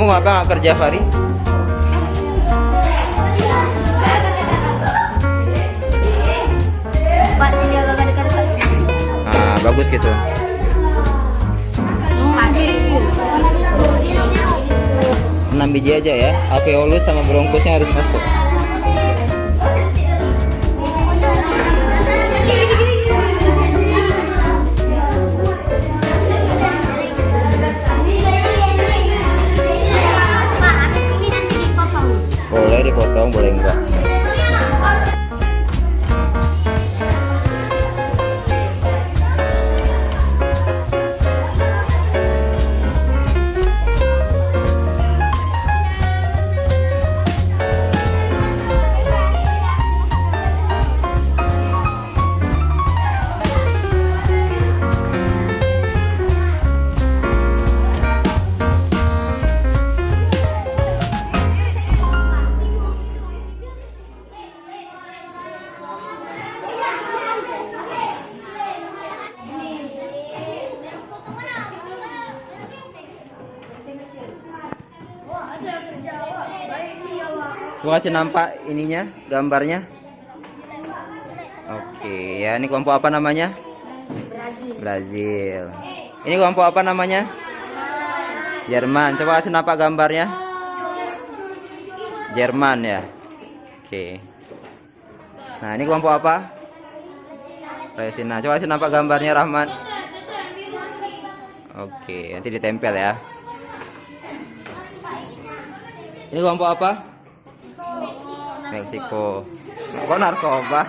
Kamu apa nggak kerja, Fari? Pak, sini agak dekat-dekat sini. Nah, bagus gitu. 6 biji aja ya. Alveolus sama bronkusnya harus masuk. Pak, habis ini nanti dipotong. Boleh dipotong, boleh enggak. Coba kasih nampak ininya, gambarnya. Oke, ya ini kelompok apa namanya? Brazil. Ini kelompok apa namanya? Jerman. Coba kasih nampak gambarnya. Jerman ya. Oke. Nah, ini kelompok apa? Palestina. Coba kasih nampak gambarnya, Rahman. Oke, nanti ditempel ya. Ini kelompok apa? Meksiko. Kok narkoba?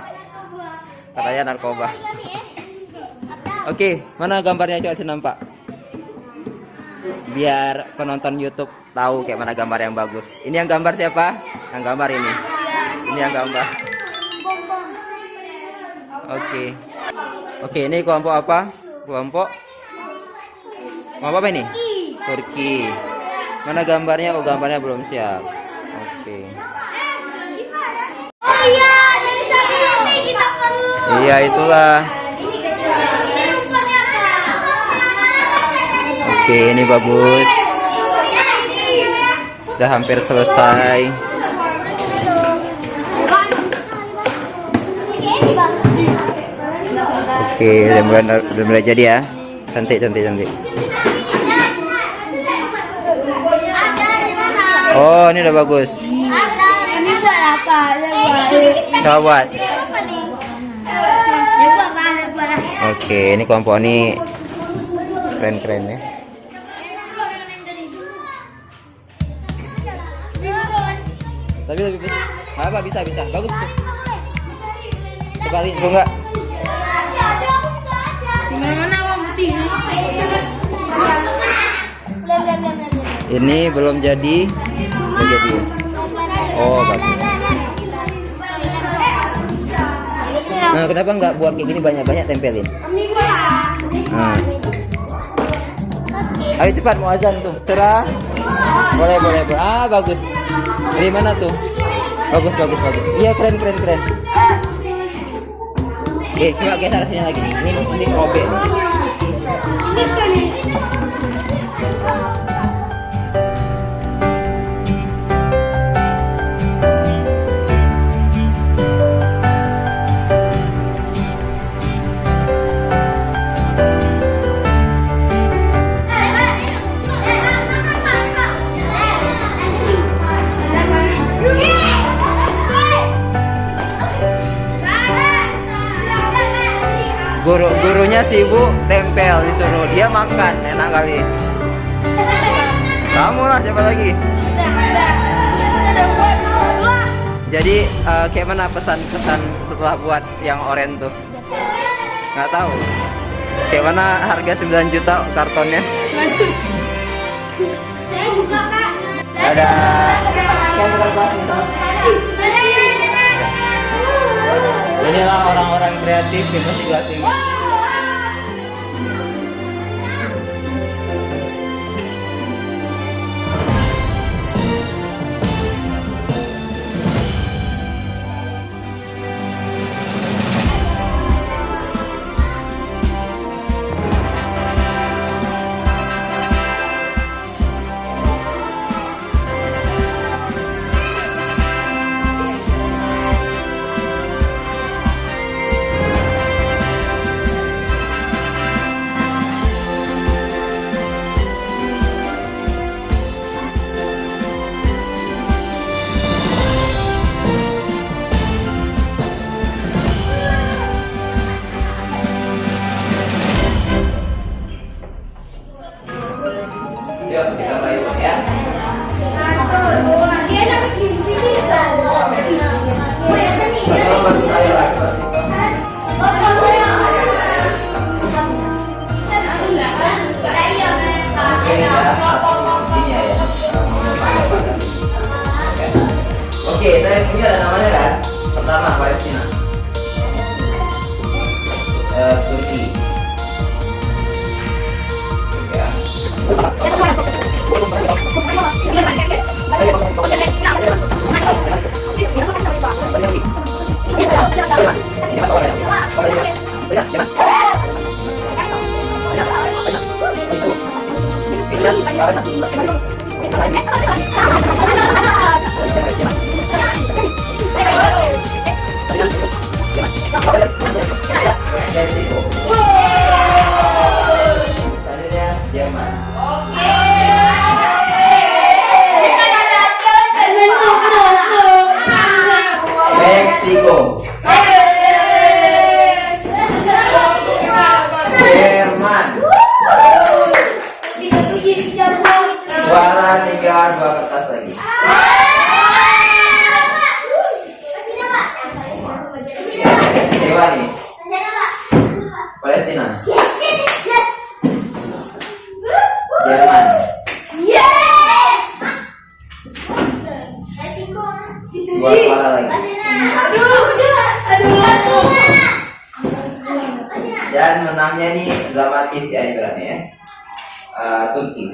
Katanya narkoba. Oke, mana gambarnya, coba sih nampak. Biar penonton YouTube tahu kayak mana gambar yang bagus. Ini yang gambar siapa? Yang gambar ini. Ini yang gambar. Oke. Oke, ini kelompok apa? Kelompok apa ini? Turki. Mana gambarnya? Oh, gambarnya belum siap. Oke. Oh iya, jadi tadi ini kita perlu. Iya, itulah. Oke, ini bagus. Sudah hampir selesai. Oke, udah mulai jadi ya. Cantik. Oh, ini udah bagus. Ini buat apa? Kawat. Apa nih? Oke, ini kelompok ini keren ya. Tapi lebih apa bisa bagus tuh. Sebalik tuh enggak? Mana warna putih? Ini belum jadi. Belum jadi. Oh, bagus. Nah, kenapa nggak buat kayak gini banyak-banyak tempelin? Nah. Ayo cepat mau azan tuh. Cerah. Boleh. Ah, bagus. Dari mana tuh? Bagus. Iya, keren. Coba geser sini lagi. Ini robek. Gurunya si ibu tempel disuruh, dia makan, enak kali. Kamu lah, siapa lagi? Jadi kayak mana pesan-pesan setelah buat yang oranye tuh? Nggak tahu. Kayak mana harga 9 juta kartonnya? Saya juga, Kak. Dadah. Inilah orang-orang kreatif investigasi. Oke, saya punya ada namanya kan? Pertama Palestina, Turki, ya. Meksiko. Selanjutnya Jerman. Meksiko, Jerman. Suara 3 2 kertas lagi. Dewa nih. Palestina, Jerman, dua suara lagi. Dan menangnya nih dramatis ya ibaratnya ya. Turki.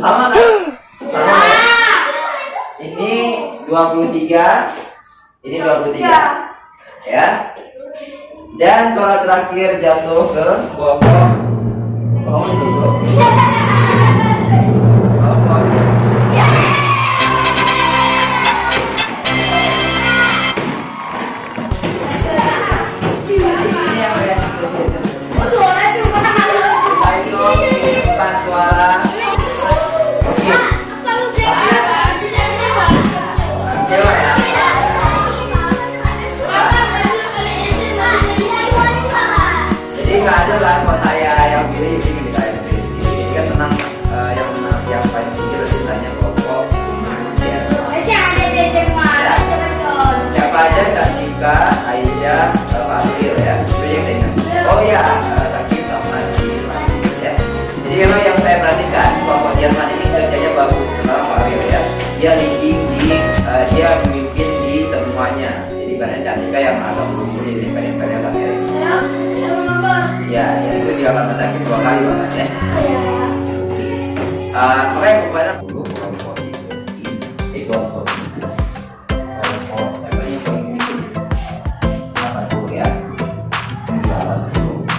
Sama kan? Sama kan? Ini 23, ini 23. Ya. Dan suara terakhir jatuh ke kelompok di situ. Nggak ada lah kalau saya yang pilih ini kita yang pilih ini kan menang yang paling tinggi berarti nilainya kelompok ya. Siapa aja Cantika, Aisyah, Fadil ya itu yang saya ingat. Oh ya Takib sama Iman ya. Jadi memang yang saya perhatikan kelompok Jerman ini kerjanya bagus terutama Fadil ya. Dia leading di dia memimpin di semuanya. Jadi karena Cantika yang agak belum ini pendek-pendek lah ya. Ya, itu di rumah sakit 2 kali bahkan ya. Makanya kepada dulu kelompok di kelompok saya punya pemimpin 80 ya. 80.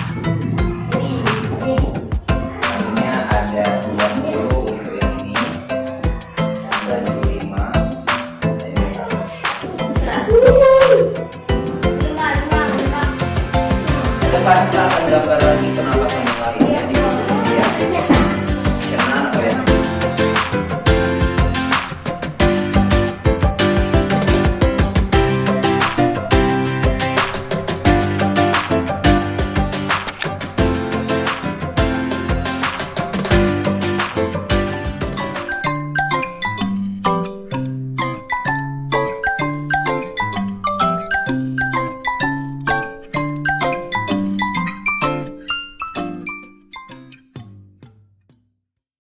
Akhirnya ada 20 untuk yang ini, 95. Depan kita akan gambar lagi kenapa